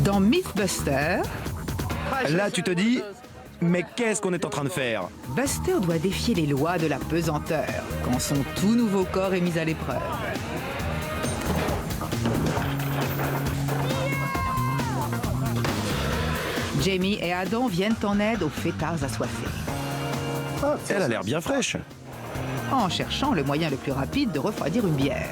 Dans Mythbuster, Là, tu te dis, mais qu'est-ce qu'on est en train de faire? Buster doit défier les lois de la pesanteur quand son tout nouveau corps est mis à l'épreuve. Jamie et Adam viennent en aide aux fêtards assoiffés, Elle a l'air bien fraîche. en cherchant le moyen le plus rapide de refroidir une bière.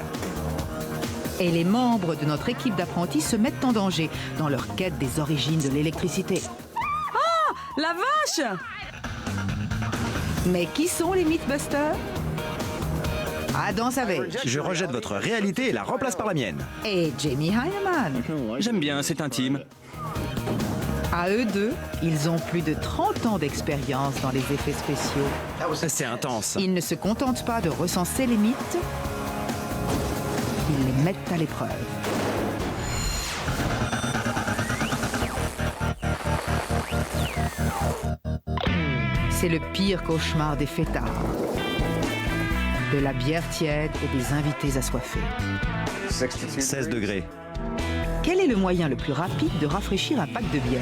Et les membres de notre équipe d'apprentis se mettent en danger dans leur quête des origines de l'électricité. La vache! Mais qui sont les Mythbusters? Adam Savage Je rejette votre réalité et la remplace par la mienne. et Jamie Heineman. J'aime bien, c'est intime. À eux deux, ils ont plus de 30 ans d'expérience dans les effets spéciaux. C'est intense. Ils ne se contentent pas de recenser les mythes, ils les mettent à l'épreuve. C'est le pire cauchemar des fêtards. De la bière tiède et des invités assoiffés. 16 degrés. Quel est le moyen le plus rapide de rafraîchir un pack de bière?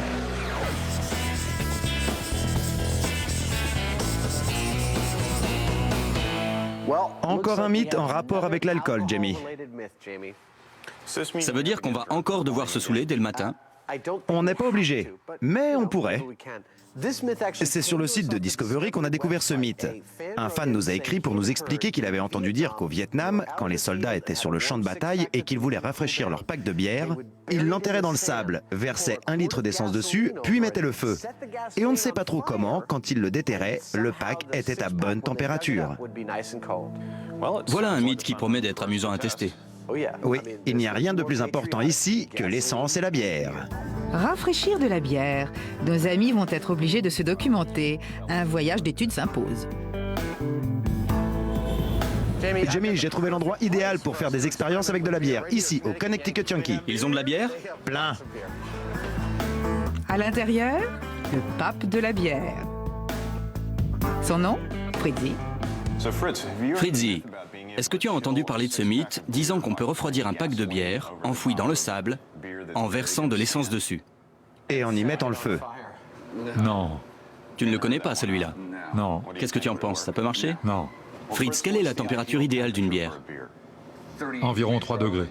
Encore un mythe en rapport avec l'alcool, Jamie. Ça veut dire qu'on va encore devoir se saouler dès le matin. On n'est pas obligé, mais on pourrait. C'est sur le site de Discovery qu'on a découvert ce mythe. Un fan nous a écrit pour nous expliquer qu'il avait entendu dire qu'au Vietnam, quand les soldats étaient sur le champ de bataille et qu'ils voulaient rafraîchir leur pack de bière, ils l'enterraient dans le sable, versaient 1 litre d'essence dessus, puis mettaient le feu. Et on ne sait pas trop comment, quand ils le déterraient, le pack était à bonne température. Voilà un mythe qui promet d'être amusant à tester. Oui, il n'y a rien de plus important ici que l'essence et la bière. Rafraîchir de la bière. Nos amis vont être obligés de se documenter. Un voyage d'études s'impose. Jamie, j'ai trouvé l'endroit idéal pour faire des expériences avec de la bière, ici, au Connecticut Yankee. Ils ont de la bière? Plein. À l'intérieur, le pape de la bière. Son nom? Fritzy. Fritzy, est-ce que tu as entendu parler de ce mythe disant qu'on peut refroidir un pack de bière enfoui dans le sable en versant de l'essence dessus? Et en y mettant le feu. Non, Tu ne le connais pas celui-là. non, Qu'est-ce que tu en penses? Ça peut marcher? non. Fritz, quelle est la température idéale d'une bière? Environ 3 degrés.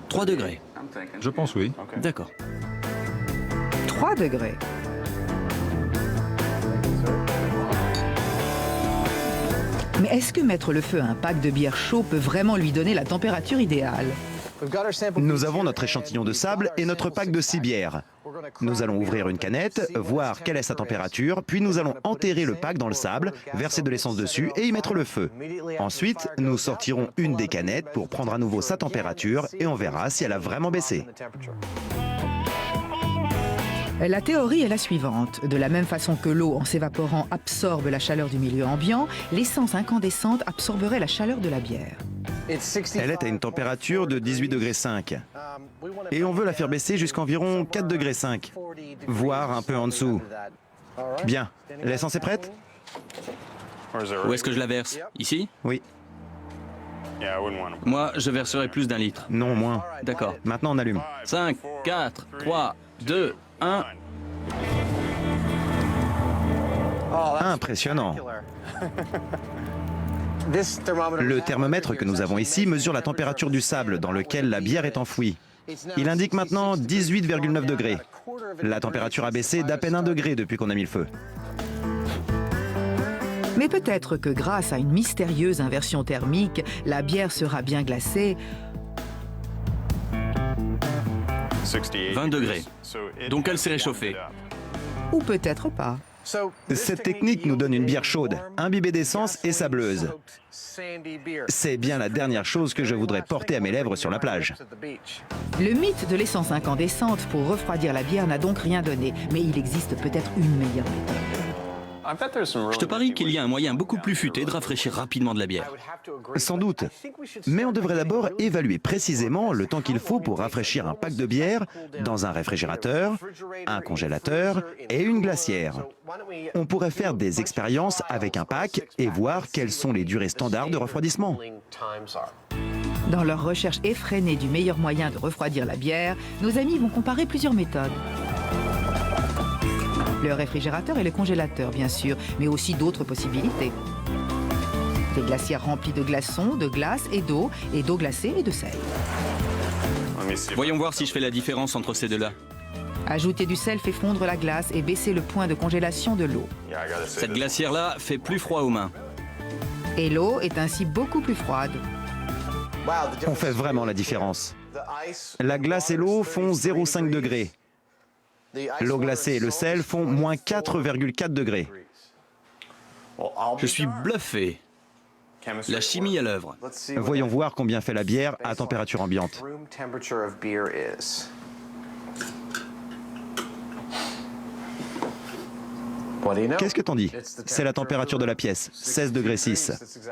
3 degrés. Je pense oui. D'accord. 3 degrés. Mais est-ce que mettre le feu à un pack de bière chaud peut vraiment lui donner la température idéale? Nous avons notre échantillon de sable et notre pack de 6 bières. Nous allons ouvrir une canette, voir quelle est sa température, puis nous allons enterrer le pack dans le sable, verser de l'essence dessus et y mettre le feu. Ensuite, nous sortirons une des canettes pour prendre à nouveau sa température et on verra si elle a vraiment baissé. La théorie est la suivante. De la même façon que l'eau, en s'évaporant, absorbe la chaleur du milieu ambiant, l'essence incandescente absorberait la chaleur de la bière. Elle est à une température de 18,5 degrés. Et on veut la faire baisser jusqu'à environ 4,5 degrés, voire un peu en dessous. Bien, l'essence est prête? Où est-ce que je la verse? Ici? Oui. Moi, je verserai plus d'1 litre. Non, moins. D'accord. Maintenant on allume. 5, 4, 3, 2, 1. Impressionnant. Le thermomètre que nous avons ici mesure la température du sable dans lequel la bière est enfouie. Il indique maintenant 18,9 degrés. La température a baissé d'à peine 1 degré depuis qu'on a mis le feu. Mais peut-être que grâce à une mystérieuse inversion thermique, la bière sera bien glacée. 20 degrés. Donc elle s'est réchauffée. Ou peut-être pas. Cette technique nous donne une bière chaude, imbibée d'essence et sableuse. C'est bien la dernière chose que je voudrais porter à mes lèvres sur la plage. Le mythe de l'essence incandescente pour refroidir la bière n'a donc rien donné, mais il existe peut-être une meilleure méthode. Je te parie qu'il y a un moyen beaucoup plus futé de rafraîchir rapidement de la bière. Sans doute. Mais on devrait d'abord évaluer précisément le temps qu'il faut pour rafraîchir un pack de bière dans un réfrigérateur, un congélateur et une glacière. On pourrait faire des expériences avec un pack et voir quelles sont les durées standards de refroidissement. Dans leur recherche effrénée du meilleur moyen de refroidir la bière, nos amis vont comparer plusieurs méthodes. Le réfrigérateur et le congélateur, bien sûr, mais aussi d'autres possibilités. Des glacières remplies de glaçons, de glace et d'eau glacée et de sel. Voyons voir si je fais la différence entre ces deux-là. Ajouter du sel fait fondre la glace et baisser le point de congélation de l'eau. Cette glacière-là fait plus froid aux mains. Et l'eau est ainsi beaucoup plus froide. On fait vraiment la différence. La glace et l'eau font 0,5 degrés. L'eau glacée et le sel font moins 4,4 degrés. Je suis bluffé. La chimie à l'œuvre. Voyons voir combien fait la bière à température ambiante. Qu'est-ce que t'en dis? C'est la température de la pièce, 16,6 degrés.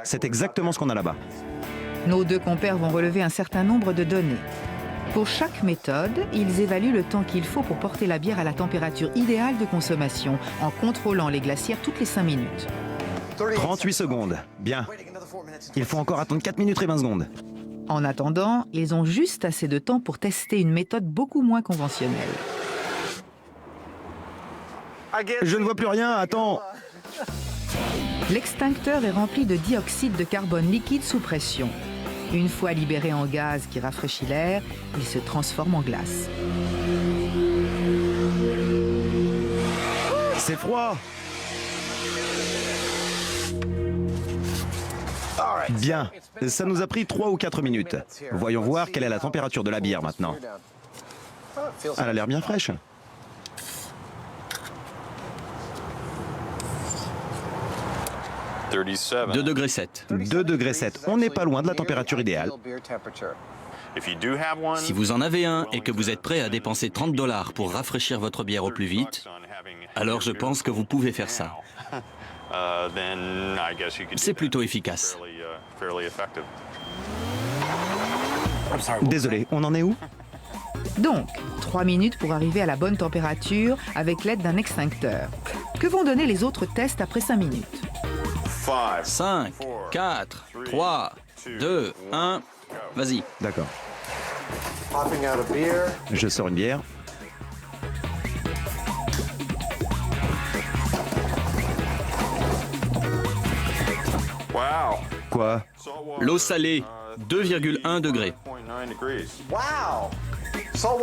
C'est exactement ce qu'on a là-bas. Nos deux compères vont relever un certain nombre de données. Pour chaque méthode, ils évaluent le temps qu'il faut pour porter la bière à la température idéale de consommation, en contrôlant les glacières toutes les 5 minutes. 38 secondes. Bien. Il faut encore attendre 4 minutes et 20 secondes. En attendant, ils ont juste assez de temps pour tester une méthode beaucoup moins conventionnelle. Je ne vois plus rien, attends. L'extincteur est rempli de dioxyde de carbone liquide sous pression. Une fois libéré en gaz qui rafraîchit l'air, il se transforme en glace. C'est froid. Bien, ça nous a pris 3 ou 4 minutes. Voyons voir quelle est la température de la bière maintenant. Elle a l'air bien fraîche. « 2 degrés 7. 2 degrés 7. On n'est pas loin de la température idéale. Si vous en avez un et que vous êtes prêt à dépenser 30 $ pour rafraîchir votre bière au plus vite, alors je pense que vous pouvez faire ça. C'est plutôt efficace. Désolé, on en est où? Donc, 3 minutes pour arriver à la bonne température avec l'aide d'un extincteur. Que vont donner les autres tests après 5 minutes? 5, 4, 3, 2, 1, vas-y. D'accord. Je sors une bière. Quoi? L'eau salée, 2,1 degrés.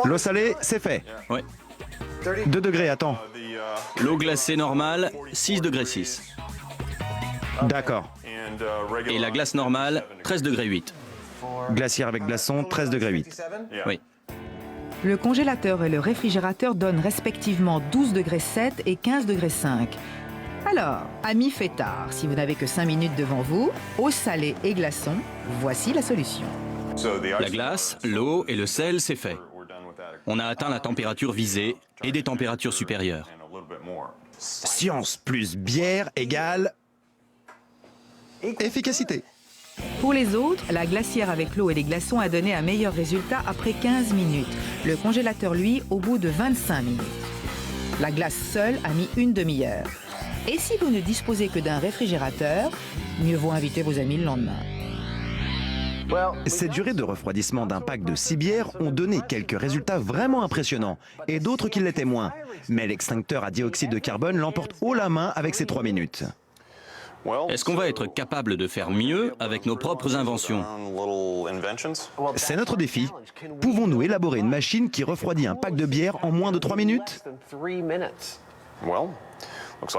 L'eau salée, c'est fait. Ouais. 2 degrés, attends. L'eau glacée normale, 6 degrés 6. D'accord. Et la glace normale, 13 degrés 8. Glacière avec glaçon, 13 degrés 8. Oui. Le congélateur et le réfrigérateur donnent respectivement 12 degrés 7 et 15 degrés 5. Alors, amis fêtards, si vous n'avez que 5 minutes devant vous, eau salée et glaçons, voici la solution. La glace, l'eau et le sel, c'est fait. On a atteint la température visée et des températures supérieures. Science plus bière égale efficacité. Pour les autres, la glacière avec l'eau et les glaçons a donné un meilleur résultat après 15 minutes. Le congélateur, lui, au bout de 25 minutes. La glace seule a mis une demi-heure. Et si vous ne disposez que d'un réfrigérateur, mieux vaut inviter vos amis le lendemain. Ces durées de refroidissement d'un pack de 6 bières ont donné quelques résultats vraiment impressionnants, et d'autres qui l'étaient moins. Mais l'extincteur à dioxyde de carbone l'emporte haut la main avec ses 3 minutes. Est-ce qu'on va être capable de faire mieux avec nos propres inventions? C'est notre défi. Pouvons-nous élaborer une machine qui refroidit un pack de bière en moins de 3 minutes?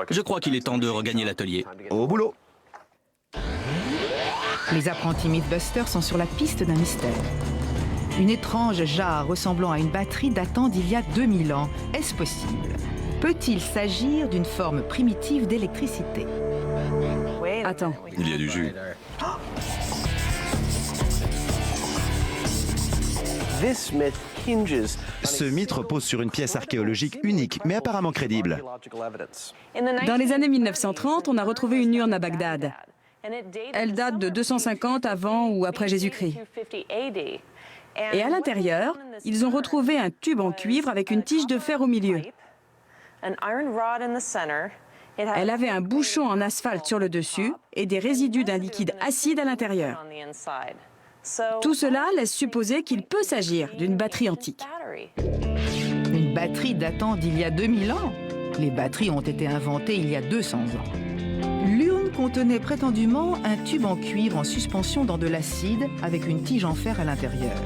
Je crois qu'il est temps de regagner l'atelier. Au boulot! Les apprentis Mythbusters sont sur la piste d'un mystère. Une étrange jarre ressemblant à une batterie datant d'il y a 2000 ans. Est-ce possible? Peut-il s'agir d'une forme primitive d'électricité? Attends. Il y a du jus. Ce mythe repose sur une pièce archéologique unique, mais apparemment crédible. Dans les années 1930, on a retrouvé une urne à Bagdad. Elle date de 250 avant ou après Jésus-Christ. Et à l'intérieur, ils ont retrouvé un tube en cuivre avec une tige de fer au milieu. Elle avait un bouchon en asphalte sur le dessus et des résidus d'un liquide acide à l'intérieur. Tout cela laisse supposer qu'il peut s'agir d'une batterie antique. Une batterie datant d'il y a 2000 ans. Les batteries ont été inventées il y a 200 ans. L'urne contenait prétendument un tube en cuivre en suspension dans de l'acide avec une tige en fer à l'intérieur.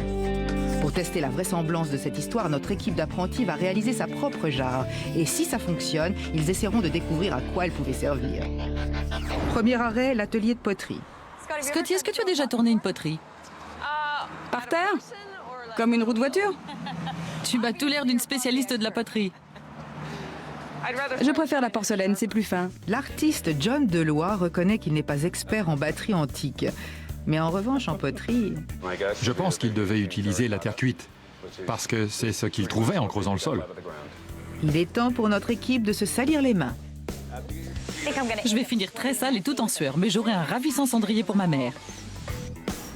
Pour tester la vraisemblance de cette histoire, notre équipe d'apprentis va réaliser sa propre jarre. Et si ça fonctionne, ils essaieront de découvrir à quoi elle pouvait servir. Premier arrêt, l'atelier de poterie. Scotty, est-ce que tu as déjà tourné une poterie? Par terre? Comme une roue de voiture? Tu m'as tout l'air d'une spécialiste de la poterie. Je préfère la porcelaine, c'est plus fin. L'artiste John Deloy reconnaît qu'il n'est pas expert en batterie antique. Mais en revanche, en poterie... Je pense qu'il devait utiliser la terre cuite, parce que c'est ce qu'il trouvait en creusant le sol. Il est temps pour notre équipe de se salir les mains. Je vais finir très sale et tout en sueur, mais j'aurai un ravissant cendrier pour ma mère.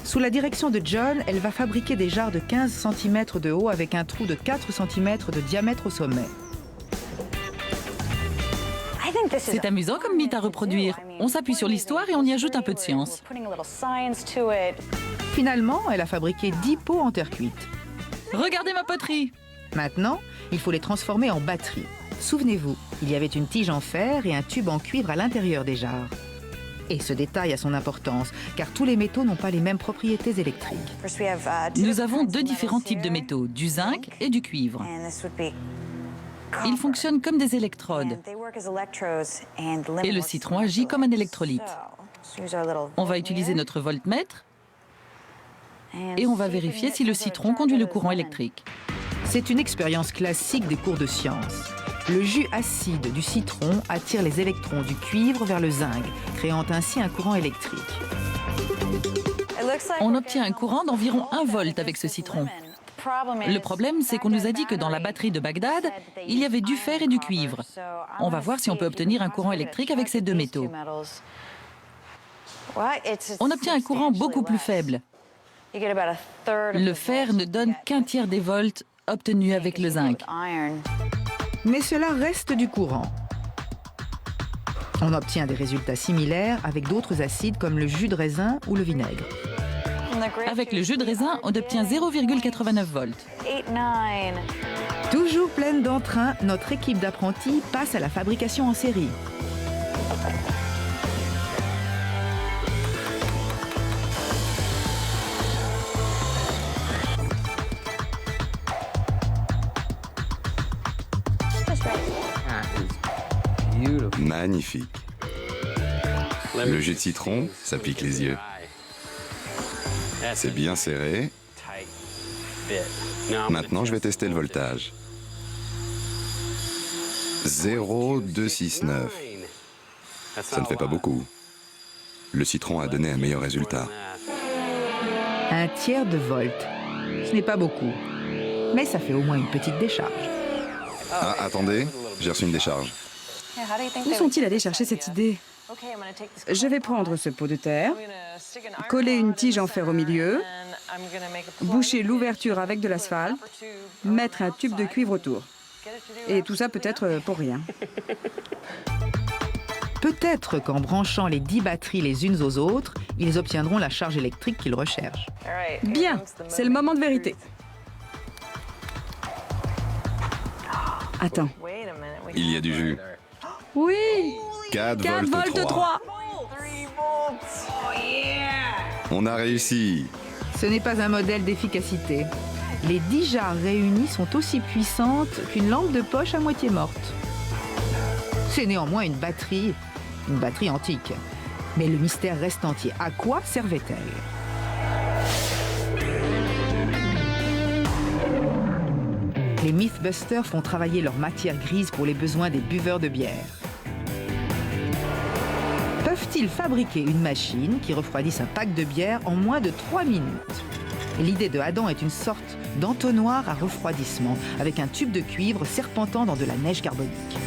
Sous la direction de John, elle va fabriquer des jarres de 15 cm de haut avec un trou de 4 cm de diamètre au sommet. C'est amusant comme mythe à reproduire. On s'appuie sur l'histoire et on y ajoute un peu de science. Finalement, elle a fabriqué 10 pots en terre cuite. Regardez ma poterie! Maintenant, il faut les transformer en batteries. Souvenez-vous, il y avait une tige en fer et un tube en cuivre à l'intérieur des jarres. Et ce détail a son importance, car tous les métaux n'ont pas les mêmes propriétés électriques. Nous avons deux différents types de métaux, du zinc et du cuivre. Ils fonctionnent comme des électrodes. Et le citron agit comme un électrolyte. On va utiliser notre voltmètre et on va vérifier si le citron conduit le courant électrique. C'est une expérience classique des cours de sciences. Le jus acide du citron attire les électrons du cuivre vers le zinc, créant ainsi un courant électrique. On obtient un courant d'environ 1 volt avec ce citron. Le problème, c'est qu'on nous a dit que dans la batterie de Bagdad, il y avait du fer et du cuivre. On va voir si on peut obtenir un courant électrique avec ces deux métaux. On obtient un courant beaucoup plus faible. Le fer ne donne qu'un tiers des volts obtenus avec le zinc. Mais cela reste du courant. On obtient des résultats similaires avec d'autres acides comme le jus de raisin ou le vinaigre. Avec le jus de raisin, on obtient 0,89 volts. Toujours pleine d'entrain, notre équipe d'apprentis passe à la fabrication en série. Magnifique. Le jus de citron, ça pique les yeux. C'est bien serré. Maintenant, je vais tester le voltage. 0,269. Ça ne fait pas beaucoup. Le citron a donné un meilleur résultat. Un tiers de volt. Ce n'est pas beaucoup. Mais ça fait au moins une petite décharge. Ah, attendez, j'ai reçu une décharge. Où sont-ils allés chercher cette idée? Je vais prendre ce pot de terre, coller une tige en fer au milieu, boucher l'ouverture avec de l'asphalte, mettre un tube de cuivre autour. Et tout ça peut-être pour rien. Peut-être qu'en branchant les 10 batteries les unes aux autres, ils obtiendront la charge électrique qu'ils recherchent. Bien, c'est le moment de vérité. Attends. Il y a du jus. Oui, 4 4 volts volts 3. On a réussi. Ce n'est pas un modèle d'efficacité. Les 10 jarres réunies sont aussi puissantes qu'une lampe de poche à moitié morte. C'est néanmoins une batterie antique. Mais le mystère reste entier. À quoi servait-elle ? Les Mythbusters font travailler leur matière grise pour les besoins des buveurs de bière. Peuvent-ils fabriquer une machine qui refroidisse un pack de bière en moins de 3 minutes ? L'idée de Adam est une sorte d'entonnoir à refroidissement avec un tube de cuivre serpentant dans de la neige carbonique.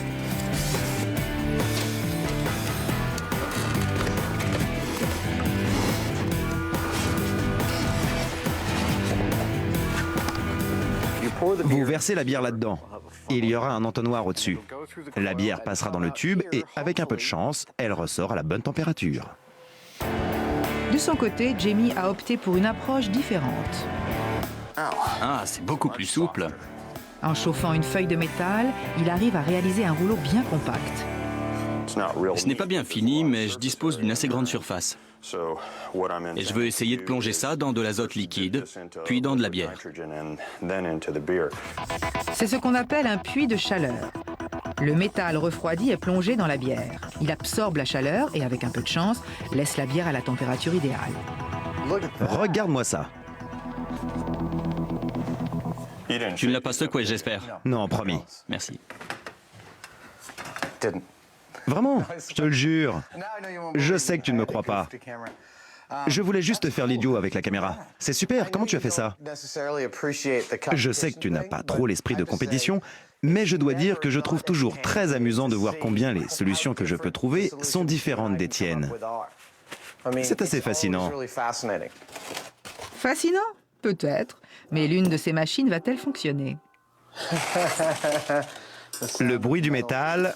Vous versez la bière là-dedans. Il y aura un entonnoir au-dessus. La bière passera dans le tube et, avec un peu de chance, elle ressort à la bonne température. De son côté, Jamie a opté pour une approche différente. Ah, c'est beaucoup plus souple. En chauffant une feuille de métal, il arrive à réaliser un rouleau bien compact. Ce n'est pas bien fini, mais je dispose d'une assez grande surface. Et je veux essayer de plonger ça dans de l'azote liquide, puis dans de la bière. C'est ce qu'on appelle un puits de chaleur. Le métal refroidi est plongé dans la bière. Il absorbe la chaleur et, avec un peu de chance, laisse la bière à la température idéale. Regarde-moi ça. Tu ne l'as pas secoué, j'espère. Non, promis. Merci. Vraiment, je te le jure. Je sais que tu ne me crois pas. Je voulais juste faire l'idiot avec la caméra. C'est super, comment tu as fait ça? Je sais que tu n'as pas trop l'esprit de compétition, mais je dois dire que je trouve toujours très amusant de voir combien les solutions que je peux trouver sont différentes des tiennes. C'est assez fascinant. Fascinant? Peut-être. Mais l'une de ces machines va-t-elle fonctionner? Le bruit du métal...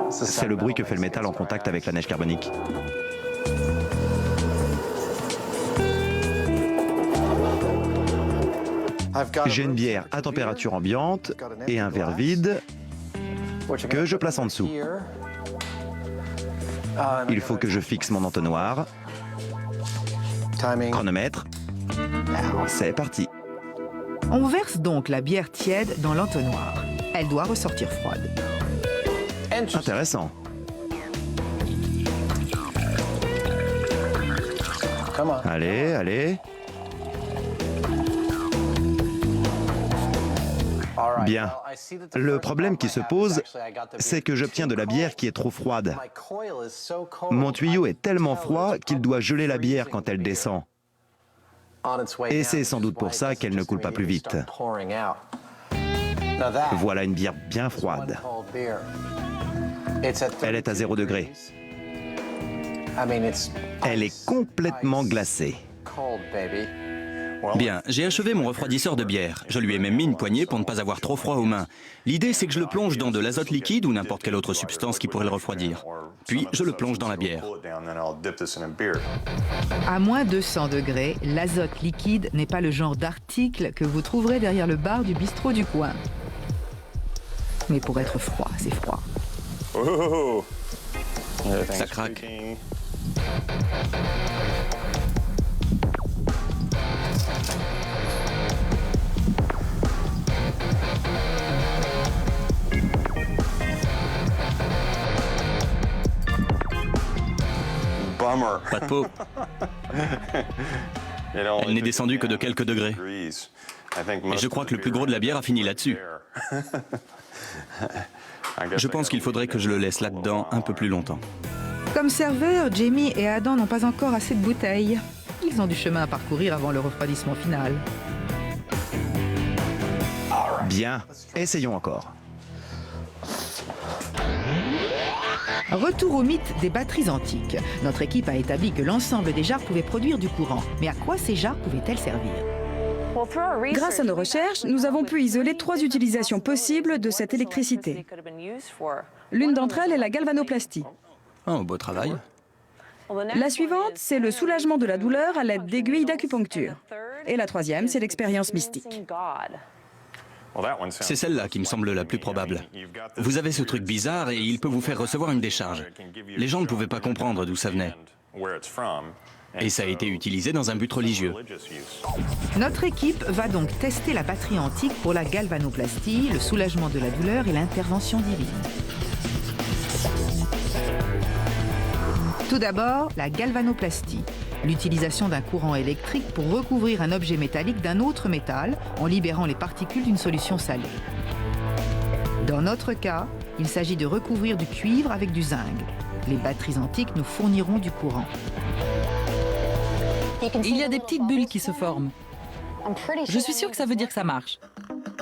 C'est le bruit que fait le métal en contact avec la neige carbonique. J'ai une bière à température ambiante et un verre vide que je place en dessous. Il faut que je fixe mon entonnoir. Chronomètre. C'est parti. On verse donc la bière tiède dans l'entonnoir. Elle doit ressortir froide. Intéressant. Allez, allez. Bien. Le problème qui se pose, c'est que j'obtiens de la bière qui est trop froide. Mon tuyau est tellement froid qu'il doit geler la bière quand elle descend. Et c'est sans doute pour ça qu'elle ne coule pas plus vite. Voilà une bière bien froide. Elle est à 0 degré. Elle est complètement glacée. Bien, j'ai achevé mon refroidisseur de bière. Je lui ai même mis une poignée pour ne pas avoir trop froid aux mains. L'idée, c'est que je le plonge dans de l'azote liquide ou n'importe quelle autre substance qui pourrait le refroidir. Puis, je le plonge dans la bière. À moins 200 degrés, l'azote liquide n'est pas le genre d'article que vous trouverez derrière le bar du bistrot du coin. Mais pour être froid, c'est froid. Ça craque. Pas de peau. Elle n'est descendue que de quelques degrés. Et je crois que le plus gros de la bière a fini là-dessus. Je pense qu'il faudrait que je le laisse là-dedans un peu plus longtemps. Comme serveur, Jamie et Adam n'ont pas encore assez de bouteilles. Ils ont du chemin à parcourir avant le refroidissement final. Bien, essayons encore. Retour au mythe des batteries antiques. Notre équipe a établi que l'ensemble des jarres pouvait produire du courant. Mais à quoi ces jarres pouvaient-elles servir? Grâce à nos recherches, nous avons pu isoler 3 utilisations possibles de cette électricité. L'une d'entre elles est la galvanoplastie. Oh, beau travail. La suivante, c'est le soulagement de la douleur à l'aide d'aiguilles d'acupuncture. Et la troisième, c'est l'expérience mystique. C'est celle-là qui me semble la plus probable. Vous avez ce truc bizarre et il peut vous faire recevoir une décharge. Les gens ne pouvaient pas comprendre d'où ça venait. Et ça a été utilisé dans un but religieux. Notre équipe va donc tester la batterie antique pour la galvanoplastie, le soulagement de la douleur et l'intervention divine. Tout d'abord, la galvanoplastie, l'utilisation d'un courant électrique pour recouvrir un objet métallique d'un autre métal en libérant les particules d'une solution salée. Dans notre cas, il s'agit de recouvrir du cuivre avec du zinc. Les batteries antiques nous fourniront du courant. Il y a des petites bulles qui se forment. Je suis sûre que ça veut dire que ça marche.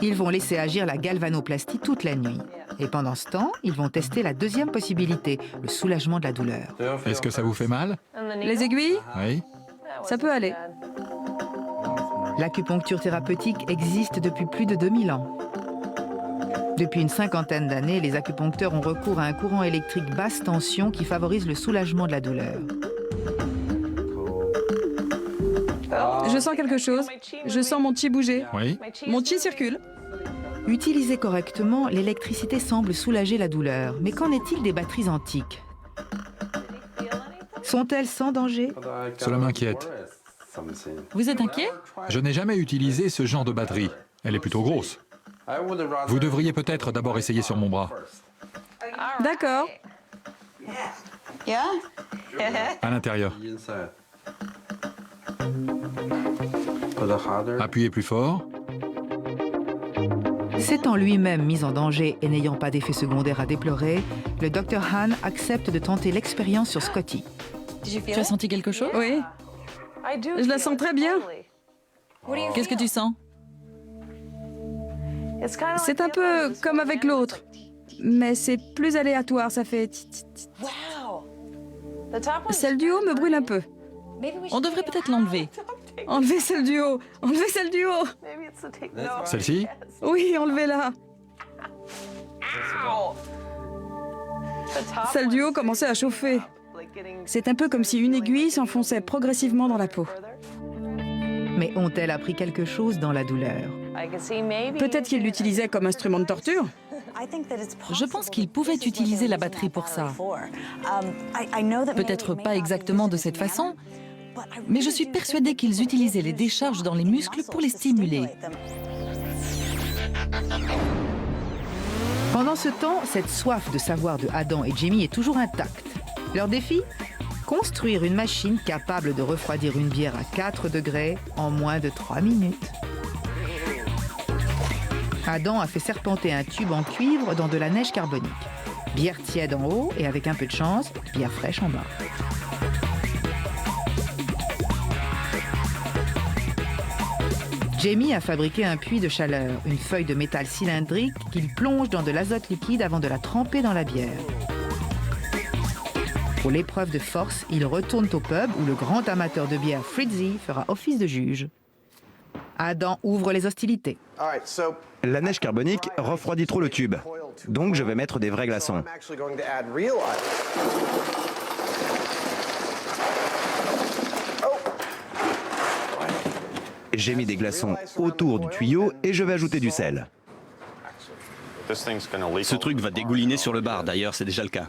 Ils vont laisser agir la galvanoplastie toute la nuit. Et pendant ce temps, ils vont tester la deuxième possibilité, le soulagement de la douleur. Est-ce que ça vous fait mal? Les aiguilles? Oui. Ça peut aller. L'acupuncture thérapeutique existe depuis plus de 2000 ans. Depuis une cinquantaine d'années, les acupuncteurs ont recours à un courant électrique basse tension qui favorise le soulagement de la douleur. Je sens quelque chose. Je sens mon chi bouger. Oui. Mon chi circule. Utilisée correctement, l'électricité semble soulager la douleur. Mais qu'en est-il des batteries antiques? Sont-elles sans danger? Cela m'inquiète. Vous êtes inquiet? Je n'ai jamais utilisé ce genre de batterie. Elle est plutôt grosse. Vous devriez peut-être d'abord essayer sur mon bras. D'accord. À l'intérieur. Appuyez plus fort. S'étant lui-même mis en danger et n'ayant pas d'effet secondaire à déplorer, le Dr Han accepte de tenter l'expérience sur Scotty. Tu as senti quelque chose? Oui. Je la sens très bien. Qu'est-ce que tu sens? C'est un peu comme avec l'autre. Mais c'est plus aléatoire, ça fait... tit, tit, tit. Celle du haut me brûle un peu. On devrait peut-être l'enlever. Enlevez celle du haut. Enlevez celle du haut. Celle-ci? Oui, enlevez-la. Celle du haut commençait à chauffer. C'est un peu comme si une aiguille s'enfonçait progressivement dans la peau. Mais ont-elles appris quelque chose dans la douleur? Peut-être qu'ils l'utilisaient comme instrument de torture. Je pense qu'ils pouvaient utiliser la batterie pour ça. Peut-être pas exactement de cette façon, mais je suis persuadée qu'ils utilisaient les décharges dans les muscles pour les stimuler. Pendant ce temps, cette soif de savoir de Adam et Jamie est toujours intacte. Leur défi? Construire une machine capable de refroidir une bière à 4 degrés en moins de 3 minutes. Adam a fait serpenter un tube en cuivre dans de la neige carbonique. Bière tiède en haut et avec un peu de chance, bière fraîche en bas. Jamie a fabriqué un puits de chaleur, une feuille de métal cylindrique qu'il plonge dans de l'azote liquide avant de la tremper dans la bière. Pour l'épreuve de force, ils retournent au pub où le grand amateur de bière Fritzy fera office de juge. Adam ouvre les hostilités. La neige carbonique refroidit trop le tube. Donc je vais mettre des vrais glaçons. J'ai mis des glaçons autour du tuyau et je vais ajouter du sel. Ce truc va dégouliner sur le bar, d'ailleurs c'est déjà le cas.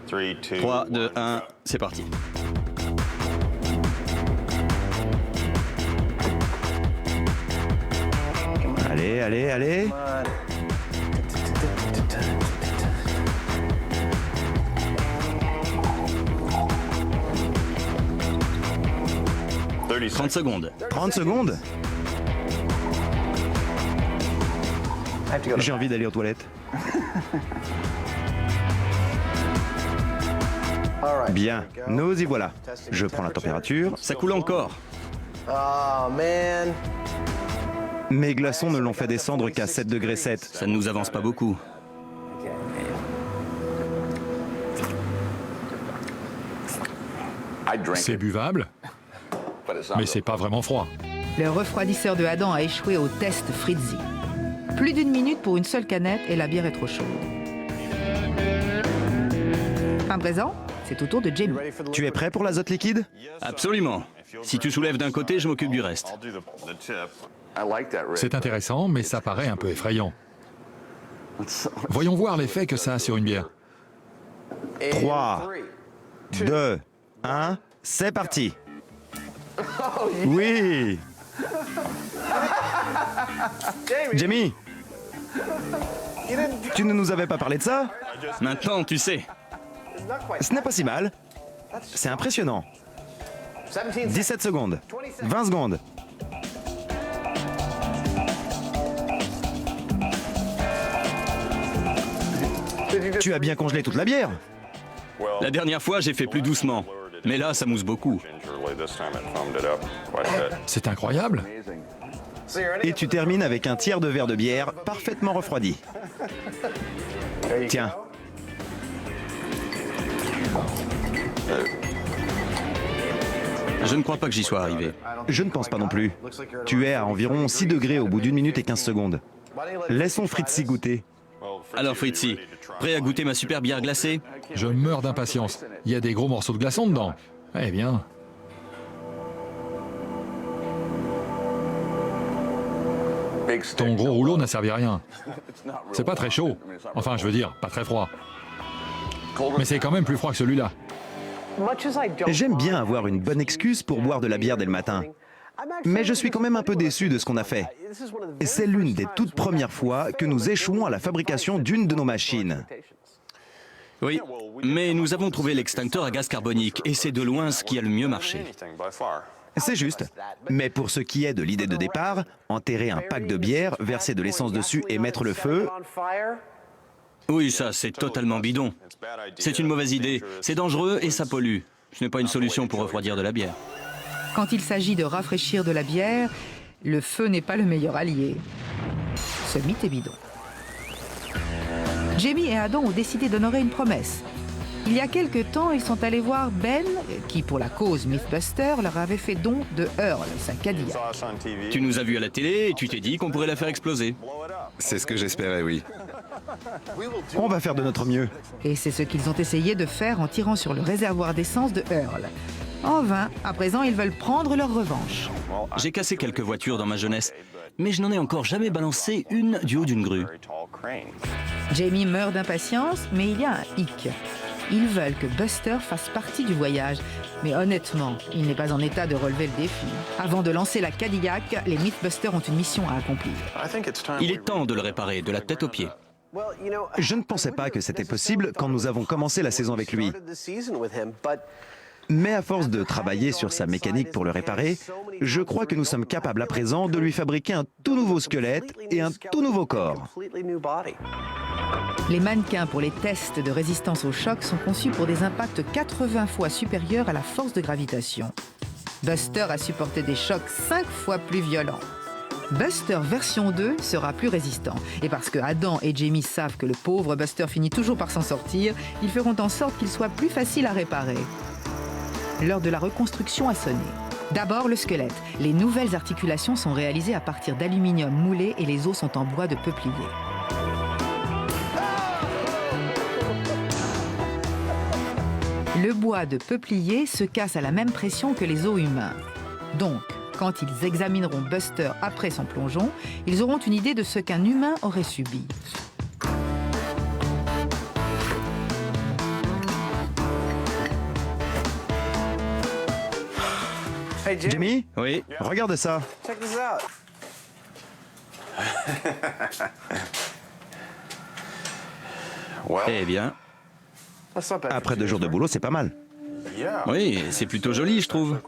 3, 2, 1, c'est parti. Allez, allez, allez. « 30 secondes. 30 secondes. J'ai envie d'aller aux toilettes. Bien, nous y voilà. Je prends la température. Ça coule encore. Mes glaçons ne l'ont fait descendre qu'à 7 degrés 7. Ça ne nous avance pas beaucoup. C'est buvable, mais c'est pas vraiment froid. Le refroidisseur de Adam a échoué au test Fritzy. Plus d'1 minute pour une seule canette et la bière est trop chaude. À présent, c'est au tour de Jamie. Tu es prêt pour l'azote liquide? Absolument. Si tu soulèves d'un côté, je m'occupe du reste. C'est intéressant, mais ça paraît un peu effrayant. Voyons voir l'effet que ça a sur une bière. 3, 2, 1, c'est parti. Oui. Jamie, tu ne nous avais pas parlé de ça? Maintenant, tu sais. Ce n'est pas si mal. C'est impressionnant. 17 secondes. 20 secondes. Tu as bien congelé toute la bière. La dernière fois, j'ai fait plus doucement. Mais là, ça mousse beaucoup. C'est incroyable. Et tu termines avec un tiers de verre de bière parfaitement refroidi. Tiens. Je ne crois pas que j'y sois arrivé. Je ne pense pas non plus. Tu es à environ 6 degrés au bout d'1 minute et 15 secondes. Laissons Fritzy goûter. Alors Fritzy, prêt à goûter ma super bière glacée? Je meurs d'impatience. Il y a des gros morceaux de glaçons dedans. Eh bien. Ton gros rouleau n'a servi à rien. C'est pas très chaud. Enfin, je veux dire, pas très froid. Mais c'est quand même plus froid que celui-là. J'aime bien avoir une bonne excuse pour boire de la bière dès le matin. Mais je suis quand même un peu déçu de ce qu'on a fait. C'est l'une des toutes premières fois que nous échouons à la fabrication d'une de nos machines. Oui, mais nous avons trouvé l'extincteur à gaz carbonique et c'est de loin ce qui a le mieux marché. C'est juste. Mais pour ce qui est de l'idée de départ, enterrer un pack de bière, verser de l'essence dessus et mettre le feu... Oui, ça, c'est totalement bidon. C'est une mauvaise idée, c'est dangereux et ça pollue. Ce n'est pas une solution pour refroidir de la bière. Quand il s'agit de rafraîchir de la bière, le feu n'est pas le meilleur allié. Ce mythe est bidon. Jamie et Adam ont décidé d'honorer une promesse. Il y a quelque temps, ils sont allés voir Ben, qui, pour la cause Mythbuster, leur avait fait don de Earl, sa Cadillac. Tu nous as vus à la télé et tu t'es dit qu'on pourrait la faire exploser. C'est ce que j'espérais, oui. On va faire de notre mieux. Et c'est ce qu'ils ont essayé de faire en tirant sur le réservoir d'essence de Earl. En vain, à présent, ils veulent prendre leur revanche. J'ai cassé quelques voitures dans ma jeunesse, mais je n'en ai encore jamais balancé une du haut d'une grue. Jamie meurt d'impatience, mais il y a un hic. Ils veulent que Buster fasse partie du voyage. Mais honnêtement, il n'est pas en état de relever le défi. Avant de lancer la Cadillac, les Mythbusters ont une mission à accomplir. Il est temps de le réparer, de la tête aux pieds. Je ne pensais pas que c'était possible quand nous avons commencé la saison avec lui. Mais à force de travailler sur sa mécanique pour le réparer, je crois que nous sommes capables à présent de lui fabriquer un tout nouveau squelette et un tout nouveau corps. Les mannequins pour les tests de résistance au choc sont conçus pour des impacts 80 fois supérieurs à la force de gravitation. Buster a supporté des chocs 5 fois plus violents. Buster version 2 sera plus résistant. Et parce que Adam et Jamie savent que le pauvre Buster finit toujours par s'en sortir, ils feront en sorte qu'il soit plus facile à réparer. L'heure de la reconstruction a sonné. D'abord le squelette. Les nouvelles articulations sont réalisées à partir d'aluminium moulé et les os sont en bois de peuplier. Le bois de peuplier se casse à la même pression que les os humains. Donc, quand ils examineront Buster après son plongeon, ils auront une idée de ce qu'un humain aurait subi. Jamie? Oui. Regarde ça. Eh bien, Après 2 jours de boulot, c'est pas mal. oui, c'est plutôt joli, je trouve.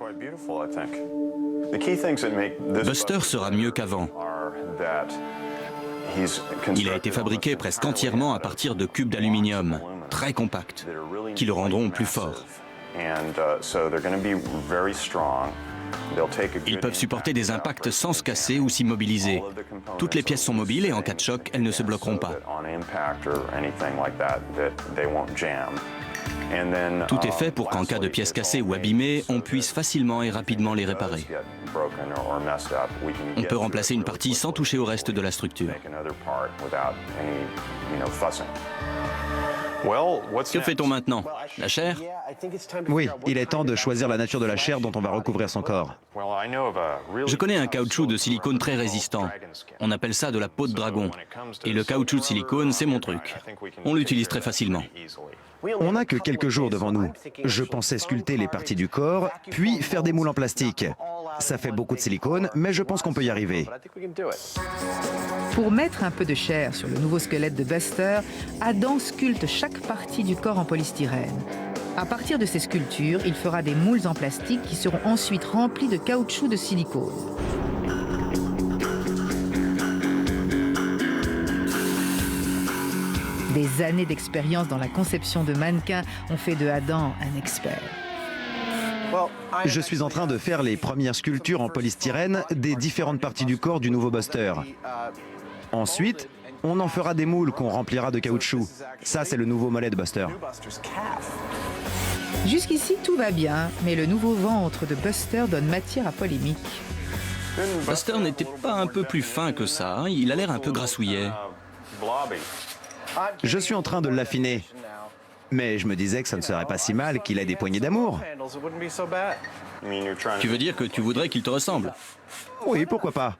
Buster sera mieux qu'avant. Il a été fabriqué presque entièrement à partir de cubes d'aluminium, très compacts, qui le rendront plus fort. Ils peuvent supporter des impacts sans se casser ou s'immobiliser. Toutes les pièces sont mobiles et en cas de choc, elles ne se bloqueront pas. Tout est fait pour qu'en cas de pièces cassées ou abîmées, on puisse facilement et rapidement les réparer. On peut remplacer une partie sans toucher au reste de la structure. Que fait-on maintenant? La chair? Oui, il est temps de choisir la nature de la chair dont on va recouvrir son corps. Je connais un caoutchouc de silicone très résistant. On appelle ça de la peau de dragon. Et le caoutchouc de silicone, c'est mon truc. On l'utilise très facilement. On n'a que quelques jours devant nous. Je pensais sculpter les parties du corps, puis faire des moules en plastique. Ça fait beaucoup de silicone, mais je pense qu'on peut y arriver. Pour mettre un peu de chair sur le nouveau squelette de Buster, Adam sculpte chaque partie du corps en polystyrène. À partir de ces sculptures, il fera des moules en plastique qui seront ensuite remplis de caoutchouc de silicone. Des années d'expérience dans la conception de mannequins ont fait de Adam un expert. Je suis en train de faire les premières sculptures en polystyrène des différentes parties du corps du nouveau Buster. Ensuite, on en fera des moules qu'on remplira de caoutchouc. Ça, c'est le nouveau mollet de Buster. Jusqu'ici, tout va bien, mais le nouveau ventre de Buster donne matière à polémique. Buster n'était pas un peu plus fin que ça, hein. Il a l'air un peu grassouillet. Je suis en train de l'affiner. Mais je me disais que ça ne serait pas si mal qu'il ait des poignées d'amour. Tu veux dire que tu voudrais qu'il te ressemble? Oui, pourquoi pas.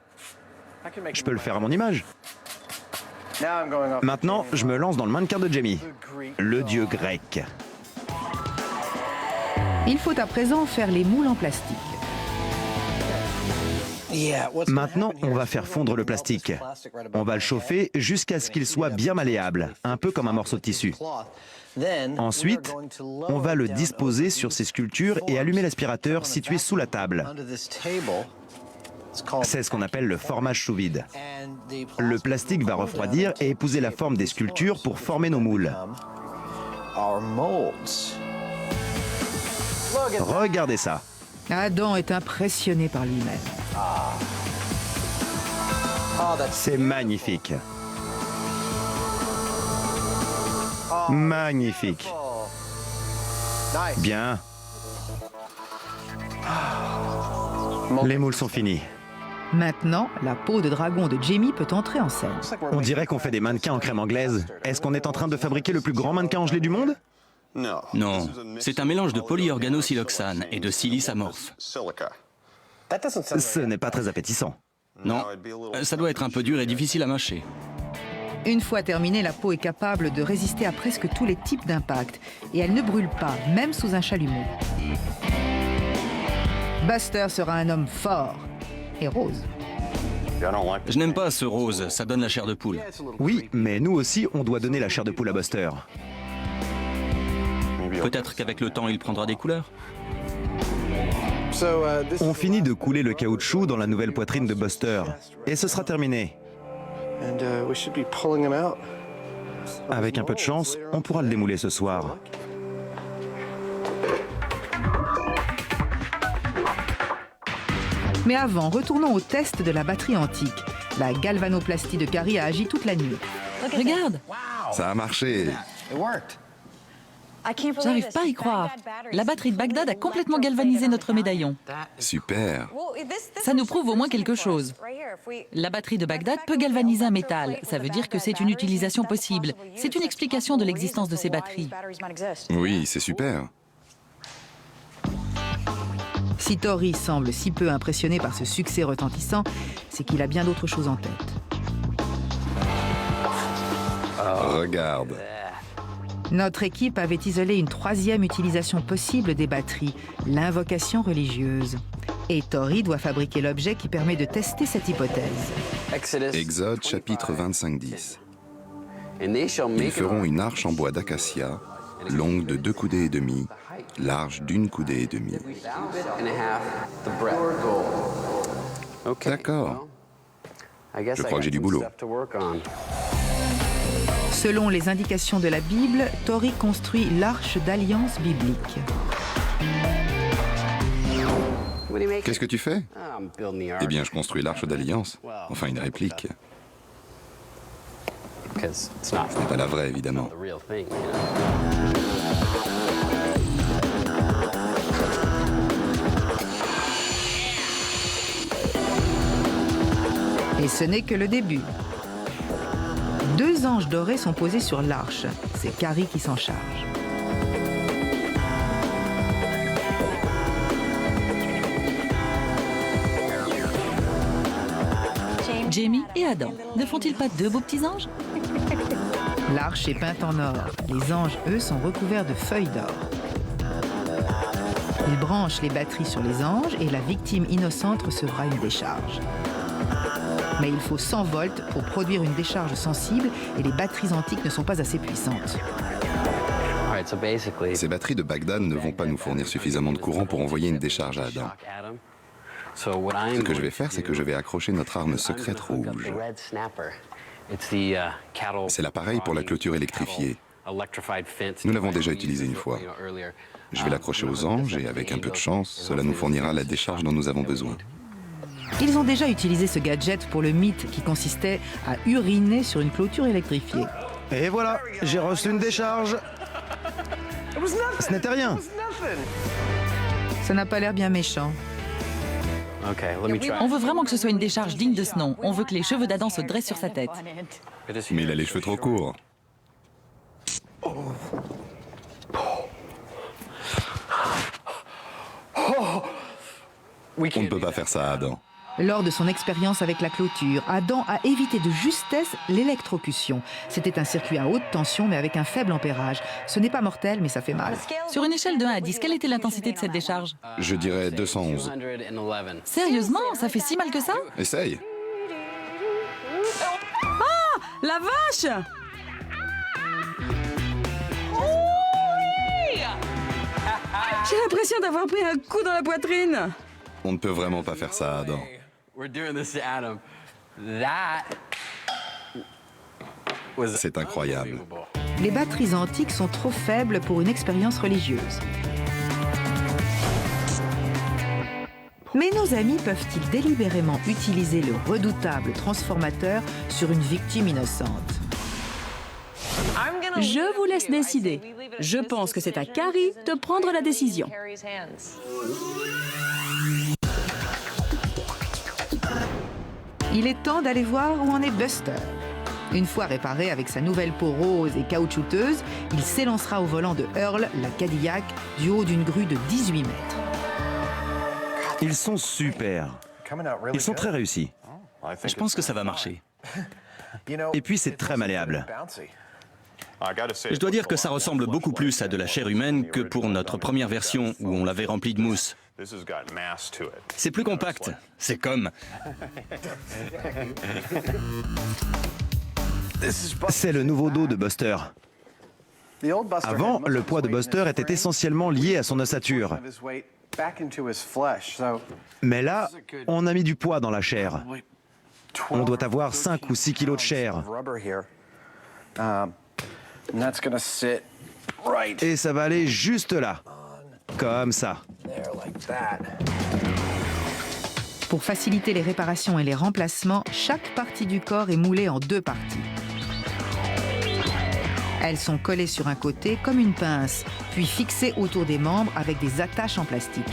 Je peux le faire à mon image. Maintenant, je me lance dans le mannequin de Jamie, le dieu grec. Il faut à présent faire les moules en plastique. Maintenant, on va faire fondre le plastique. On va le chauffer jusqu'à ce qu'il soit bien malléable, un peu comme un morceau de tissu. Ensuite, on va le disposer sur ces sculptures et allumer l'aspirateur situé sous la table. C'est ce qu'on appelle le formage sous vide. Le plastique va refroidir et épouser la forme des sculptures pour former nos moules. Regardez ça. Adam est impressionné par lui-même. C'est magnifique. Magnifique. Bien. Les moules sont finis. Maintenant, la peau de dragon de Jamie peut entrer en scène. On dirait qu'on fait des mannequins en crème anglaise. Est-ce qu'on est en train de fabriquer le plus grand mannequin en gelée du monde? Non, c'est un mélange de polyorganosiloxane et de silice amorphe. Ce n'est pas très appétissant. Non, ça doit être un peu dur et difficile à mâcher. Une fois terminée, la peau est capable de résister à presque tous les types d'impact. Et elle ne brûle pas, même sous un chalumeau. Buster sera un homme fort et rose. Je n'aime pas ce rose, ça donne la chair de poule. Oui, mais nous aussi, on doit donner la chair de poule à Buster. Peut-être qu'avec le temps, il prendra des couleurs. On finit de couler le caoutchouc dans la nouvelle poitrine de Buster. Et ce sera terminé. Avec un peu de chance, on pourra le démouler ce soir. Mais avant, retournons au test de la batterie antique. La galvanoplastie de Carrie a agi toute la nuit. Regarde, Ça a marché. j'arrive pas à y croire. La batterie de Bagdad a complètement galvanisé notre médaillon. Super. Ça nous prouve au moins quelque chose. La batterie de Bagdad peut galvaniser un métal. Ça veut dire que c'est une utilisation possible. C'est une explication de l'existence de ces batteries. Oui, c'est super. Si Tori semble si peu impressionné par ce succès retentissant, c'est qu'il a bien d'autres choses en tête. Regarde. Notre équipe avait isolé une troisième utilisation possible des batteries, l'invocation religieuse. Et Tori doit fabriquer l'objet qui permet de tester cette hypothèse. Exode chapitre 25-10. Ils feront une arche en bois d'acacia, longue de 2 coudées et demie, large d'1 coudée et demie. D'accord. Je crois que j'ai du boulot. Selon les indications de la Bible, Tori construit l'arche d'alliance biblique. Qu'est-ce que tu fais? Eh bien, je construis l'arche d'alliance. Enfin, une réplique. Ce n'est pas la vraie, évidemment. Et ce n'est que le début. 2 anges dorés sont posés sur l'arche. C'est Carrie qui s'en charge. Jamie et Adam, ne font-ils pas 2 beaux petits anges? L'arche est peinte en or. Les anges, eux, sont recouverts de feuilles d'or. Ils branchent les batteries sur les anges et la victime innocente recevra une décharge. Mais il faut 100 volts pour produire une décharge sensible et les batteries antiques ne sont pas assez puissantes. Ces batteries de Bagdad ne vont pas nous fournir suffisamment de courant pour envoyer une décharge à Adam. Ce que je vais faire, c'est que je vais accrocher notre arme secrète rouge. C'est l'appareil pour la clôture électrifiée. Nous l'avons déjà utilisé une fois. Je vais l'accrocher aux anges et avec un peu de chance, cela nous fournira la décharge dont nous avons besoin. Ils ont déjà utilisé ce gadget pour le mythe qui consistait à uriner sur une clôture électrifiée. Et voilà, j'ai reçu une décharge. Ce n'était rien. Ça n'a pas l'air bien méchant. On veut vraiment que ce soit une décharge digne de ce nom. On veut que les cheveux d'Adam se dressent sur sa tête. Mais il a les cheveux trop courts. On ne peut pas faire ça à Adam. Lors de son expérience avec la clôture, Adam a évité de justesse l'électrocution. C'était un circuit à haute tension mais avec un faible ampérage. Ce n'est pas mortel mais ça fait mal. Sur une échelle de 1 à 10, quelle était l'intensité de cette décharge? Je dirais 211. Sérieusement? Ça fait si mal que ça? Essaye. La vache! J'ai l'impression d'avoir pris un coup dans la poitrine. On ne peut vraiment pas faire ça à Adam. C'est incroyable. Les batteries antiques sont trop faibles pour une expérience religieuse. Mais nos amis peuvent-ils délibérément utiliser le redoutable transformateur sur une victime innocente? Je vous laisse décider. Je pense que c'est à Carrie de prendre la décision. Il est temps d'aller voir où en est Buster. Une fois réparé avec sa nouvelle peau rose et caoutchouteuse, il s'élancera au volant de Earl, la Cadillac, du haut d'une grue de 18 mètres. Ils sont super. Ils sont très réussis. Je pense que ça va marcher. Et puis c'est très malléable. Je dois dire que ça ressemble beaucoup plus à de la chair humaine que pour notre première version où on l'avait rempli de mousse. C'est plus compact. C'est comme... C'est le nouveau dos de Buster. Avant, le poids de Buster était essentiellement lié à son ossature. Mais là, on a mis du poids dans la chair. On doit avoir 5 ou 6 kilos de chair. Et ça va aller juste là. Comme ça. Pour faciliter les réparations et les remplacements, chaque partie du corps est moulée en 2 parties. Elles sont collées sur un côté comme une pince, puis fixées autour des membres avec des attaches en plastique.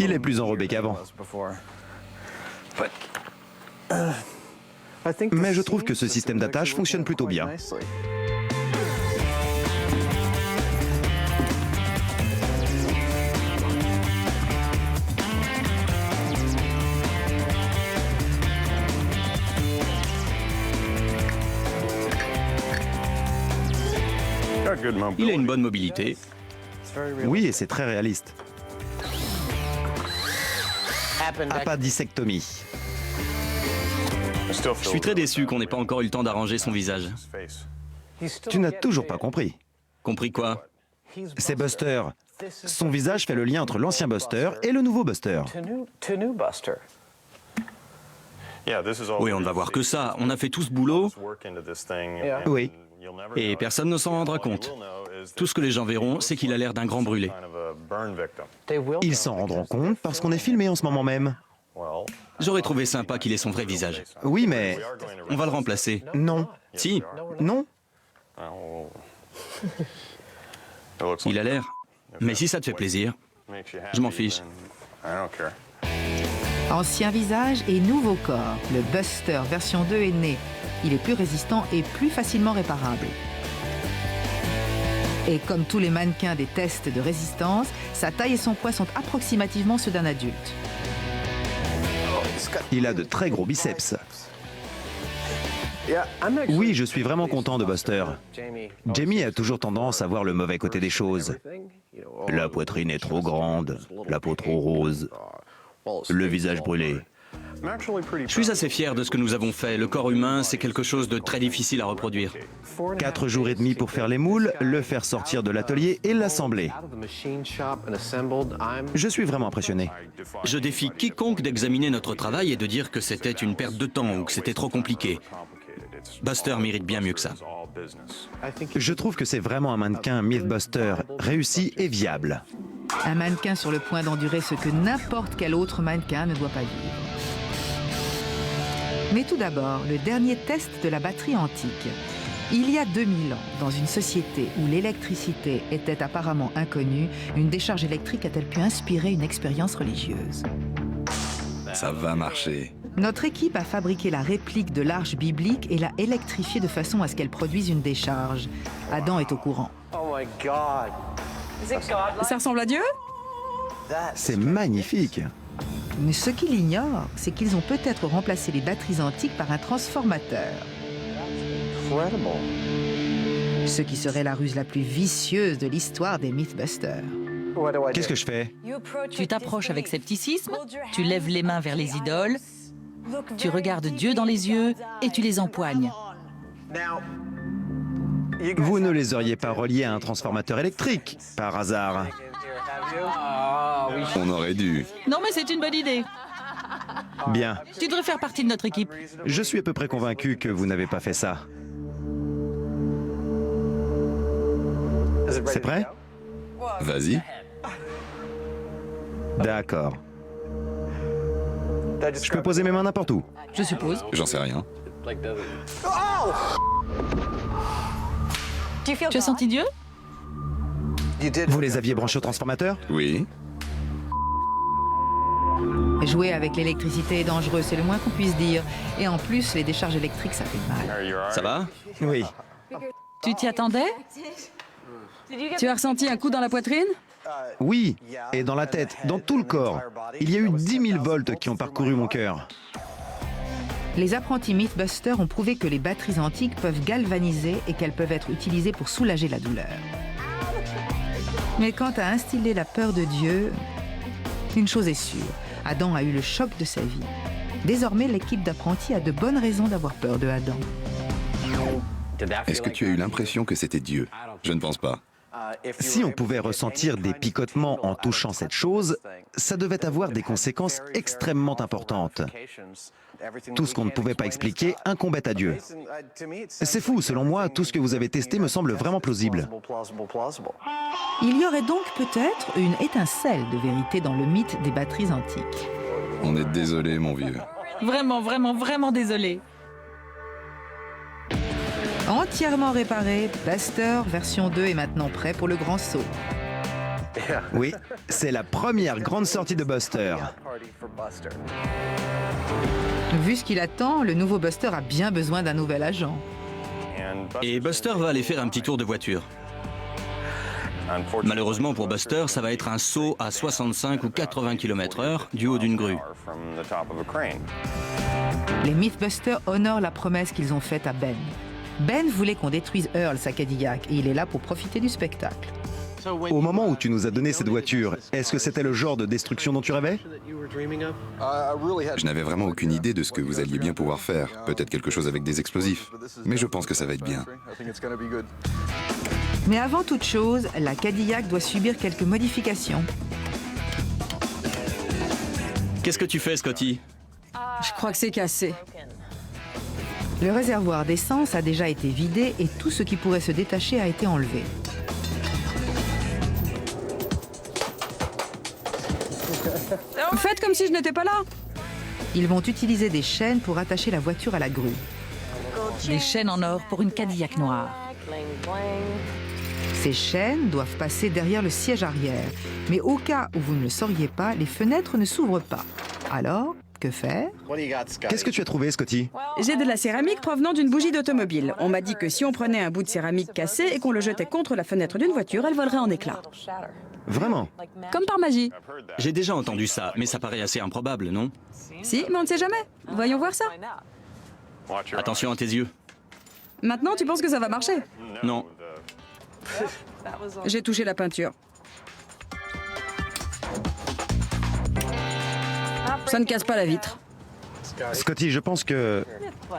Il est plus enrobé qu'avant. Mais je trouve que ce système d'attache fonctionne plutôt bien. Il a une bonne mobilité. Oui, et c'est très réaliste. Appadicectomie. Je suis très déçu qu'on n'ait pas encore eu le temps d'arranger son visage. Tu n'as toujours pas compris. Compris quoi? C'est Buster. Son visage fait le lien entre l'ancien Buster et le nouveau Buster. Oui, on ne va voir que ça. On a fait tout ce boulot Oui. et personne ne s'en rendra compte. Tout ce que les gens verront, c'est qu'il a l'air d'un grand brûlé. Ils s'en rendront compte parce qu'on est filmé en ce moment même. J'aurais trouvé sympa qu'il ait son vrai visage. Oui, mais... On va le remplacer. Non. Si, Non. il a l'air. Mais si ça te fait plaisir, je m'en fiche. Ancien visage et nouveau corps, le Buster version 2 est né. Il est plus résistant et plus facilement réparable. Et comme tous les mannequins des tests de résistance, sa taille et son poids sont approximativement ceux d'un adulte. Il a de très gros biceps. Oui, je suis vraiment content de Buster. Jamie a toujours tendance à voir le mauvais côté des choses. La poitrine est trop grande, la peau trop rose, le visage brûlé. Je suis assez fier de ce que nous avons fait. Le corps humain, c'est quelque chose de très difficile à reproduire. 4 jours et demi pour faire les moules, le faire sortir de l'atelier et l'assembler. Je suis vraiment impressionné. Je défie quiconque d'examiner notre travail et de dire que c'était une perte de temps ou que c'était trop compliqué. Buster mérite bien mieux que ça. Je trouve que c'est vraiment un mannequin Mythbuster, réussi et viable. Un mannequin sur le point d'endurer ce que n'importe quel autre mannequin ne doit pas vivre. Mais tout d'abord, le dernier test de la batterie antique. Il y a 2000 ans, dans une société où l'électricité était apparemment inconnue, une décharge électrique a-t-elle pu inspirer une expérience religieuse? Ça va marcher. Notre équipe a fabriqué la réplique de l'arche biblique et l'a électrifiée de façon à ce qu'elle produise une décharge. Adam est au courant. Ça ressemble à Dieu? C'est magnifique. Mais ce qu'il ignore, c'est qu'ils ont peut-être remplacé les batteries antiques par un transformateur. Ce qui serait la ruse la plus vicieuse de l'histoire des Mythbusters. Qu'est-ce que je fais? Tu t'approches avec scepticisme, tu lèves les mains vers les idoles, tu regardes Dieu dans les yeux et tu les empoignes. Vous ne les auriez pas reliés à un transformateur électrique, par hasard? On aurait dû. Non mais c'est une bonne idée. Bien. Tu devrais faire partie de notre équipe. Je suis à peu près convaincu que vous n'avez pas fait ça. C'est prêt? Vas-y. D'accord. Je peux poser mes mains n'importe où. Je suppose. J'en sais rien. Tu as senti Dieu? Vous les aviez branchés au transformateur? Oui. Jouer avec l'électricité est dangereux, c'est le moins qu'on puisse dire. Et en plus, les décharges électriques, ça fait mal. Ça va? Oui. Tu t'y attendais? Tu as ressenti un coup dans la poitrine? Oui, et dans la tête, dans tout le corps. Il y a eu 10 000 volts qui ont parcouru mon cœur. Les apprentis Mythbusters ont prouvé que les batteries antiques peuvent galvaniser et qu'elles peuvent être utilisées pour soulager la douleur. Mais quant à instiller la peur de Dieu, une chose est sûre, Adam a eu le choc de sa vie. Désormais, l'équipe d'apprentis a de bonnes raisons d'avoir peur de Adam. Est-ce que tu as eu l'impression que c'était Dieu? Je ne pense pas. Si on pouvait ressentir des picotements en touchant cette chose, ça devait avoir des conséquences extrêmement importantes. Tout ce qu'on ne pouvait pas expliquer incombait à Dieu. C'est fou, selon moi, tout ce que vous avez testé me semble vraiment plausible. Il y aurait donc peut-être une étincelle de vérité dans le mythe des batteries antiques. On est désolé, mon vieux. Vraiment, vraiment, vraiment désolé. Entièrement réparé, Buster version 2 est maintenant prêt pour le grand saut. Oui, c'est la première grande sortie de Buster. Vu ce qu'il attend, le nouveau Buster a bien besoin d'un nouvel agent. Et Buster va aller faire un petit tour de voiture. Malheureusement pour Buster, ça va être un saut à 65 ou 80 km/h du haut d'une grue. Les Mythbusters honorent la promesse qu'ils ont faite à Ben. Ben voulait qu'on détruise Earl, sa Cadillac, et il est là pour profiter du spectacle. Au moment où tu nous as donné cette voiture, est-ce que c'était le genre de destruction dont tu rêvais? Je n'avais vraiment aucune idée de ce que vous alliez bien pouvoir faire. Peut-être quelque chose avec des explosifs. Mais je pense que ça va être bien. Mais avant toute chose, la Cadillac doit subir quelques modifications. Qu'est-ce que tu fais, Scotty? Je crois que c'est cassé. Le réservoir d'essence a déjà été vidé et tout ce qui pourrait se détacher a été enlevé. Faites comme si je n'étais pas là. Ils vont utiliser des chaînes pour attacher la voiture à la grue. Des chaînes en or pour une Cadillac noire. Ces chaînes doivent passer derrière le siège arrière. Mais au cas où vous ne le sauriez pas, les fenêtres ne s'ouvrent pas. Alors, que faire? Qu'est-ce que tu as trouvé, Scotty? J'ai de la céramique provenant d'une bougie d'automobile. On m'a dit que si on prenait un bout de céramique cassé et qu'on le jetait contre la fenêtre d'une voiture, elle volerait en éclats. Vraiment? Comme par magie. J'ai déjà entendu ça, mais ça paraît assez improbable, non? Si, mais on ne sait jamais. Voyons voir ça. Attention à tes yeux. Maintenant, tu penses que ça va marcher? Non. J'ai touché la peinture. Ça ne casse pas la vitre. Scotty, je pense que...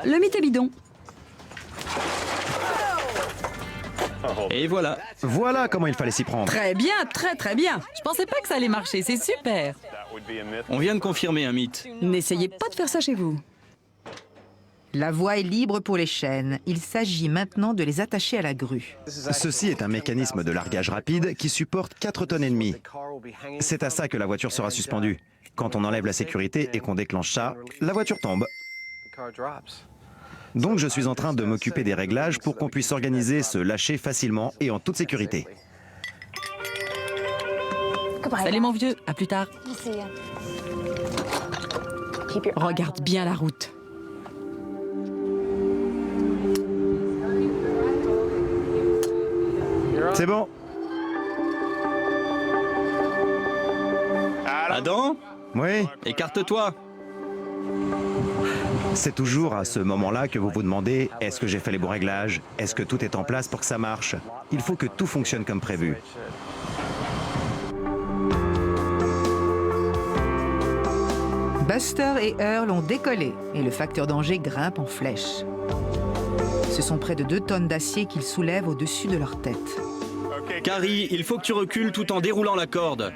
Le mythe est bidon. Et voilà. Voilà comment il fallait s'y prendre. Très bien, très très bien. Je pensais pas que ça allait marcher, c'est super. On vient de confirmer un mythe. N'essayez pas de faire ça chez vous. La voie est libre pour les chaînes. Il s'agit maintenant de les attacher à la grue. Ceci est un mécanisme de largage rapide qui supporte 4 tonnes et demie. C'est à ça que la voiture sera suspendue. Quand on enlève la sécurité et qu'on déclenche ça, la voiture tombe. Donc je suis en train de m'occuper des réglages pour qu'on puisse organiser ce lâcher facilement et en toute sécurité. Salut mon vieux, à plus tard. Regarde bien la route. C'est bon. Adam, Oui, écarte-toi. c'est toujours à ce moment-là que vous vous demandez « Est-ce que j'ai fait les bons réglages? Est-ce que tout est en place pour que ça marche ?» Il faut que tout fonctionne comme prévu. Buster et Earl ont décollé et le facteur danger grimpe en flèche. Ce sont près de 2 tonnes d'acier qu'ils soulèvent au-dessus de leur tête. Carrie, il faut que tu recules tout en déroulant la corde.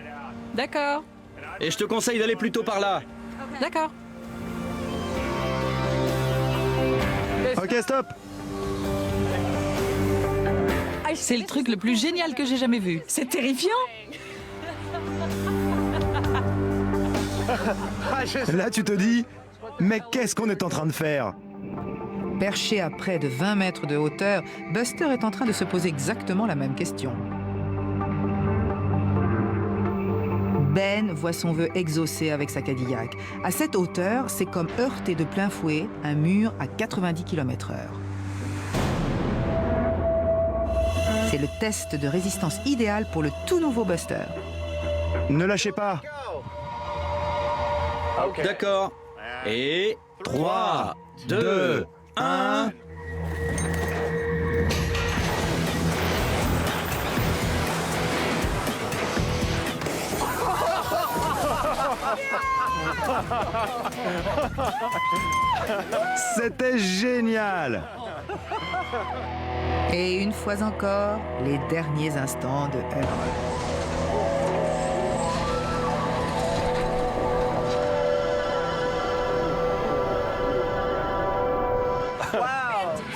D'accord, Et je te conseille d'aller plutôt par là. d'accord. Ok, stop. C'est le truc le plus génial que j'ai jamais vu. C'est terrifiant. Là tu te dis « Mais qu'est-ce qu'on est en train de faire ?» Perché à près de 20 mètres de hauteur, Buster est en train de se poser exactement la même question. Ben voit son vœu exaucé avec sa Cadillac. À cette hauteur, c'est comme heurter de plein fouet un mur à 90 km/h. C'est le test de résistance idéal pour le tout nouveau Buster. Ne lâchez pas. D'accord. Et 3, 2, 1... C'était génial. Et une fois encore, les derniers instants de Earl.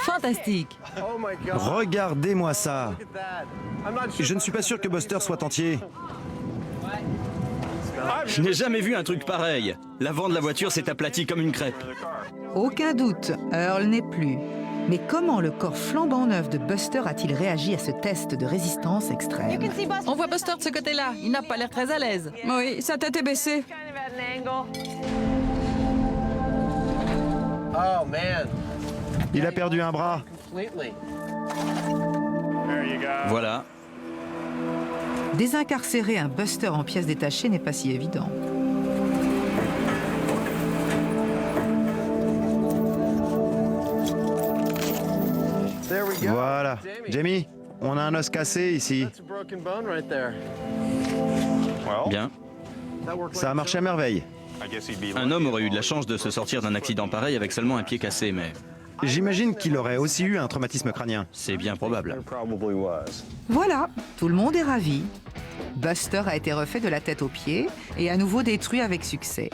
Fantastique. Regardez-moi ça. Je ne suis pas sûr que Buster soit entier. Je n'ai jamais vu un truc pareil. L'avant de la voiture s'est aplati comme une crêpe. Aucun doute, Earl n'est plus. Mais comment le corps flambant neuf de Buster a-t-il réagi à ce test de résistance extrême? On voit Buster de ce côté-là. Il n'a pas l'air très à l'aise. Oui, sa tête est baissée. Il a perdu un bras. Voilà. Désincarcérer un Buster en pièces détachées n'est pas si évident. Voilà. Jamie, on a un os cassé ici. Bien. Ça a marché à merveille. Un homme aurait eu de la chance de se sortir d'un accident pareil avec seulement un pied cassé, mais J'imagine qu'il aurait aussi eu un traumatisme crânien. c'est bien probable. Voilà, tout le monde est ravi. Buster a été refait de la tête aux pieds et à nouveau détruit avec succès.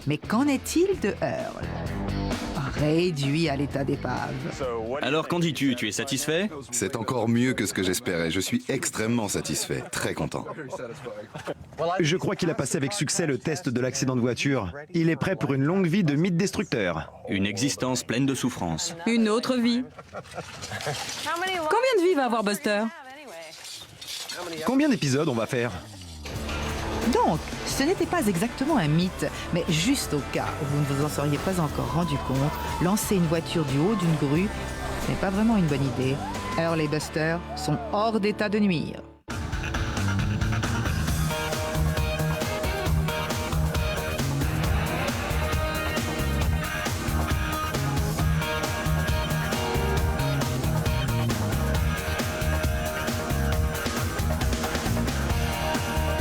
Mais qu'en est-il de Earl? Réduit à l'état d'épave. Alors qu'en dis-tu? Tu es satisfait? C'est encore mieux que ce que j'espérais. Je suis extrêmement satisfait, très content. Je crois qu'il a passé avec succès le test de l'accident de voiture. Il est prêt pour une longue vie de mythe destructeur. Une existence pleine de souffrances. Une autre vie. Combien de vies va avoir Buster? Combien d'épisodes on va faire? Donc, ce n'était pas exactement un mythe, mais juste au cas où vous ne vous en seriez pas encore rendu compte, lancer une voiture du haut d'une grue, ce n'est pas vraiment une bonne idée. Earl et Buster sont hors d'état de nuire.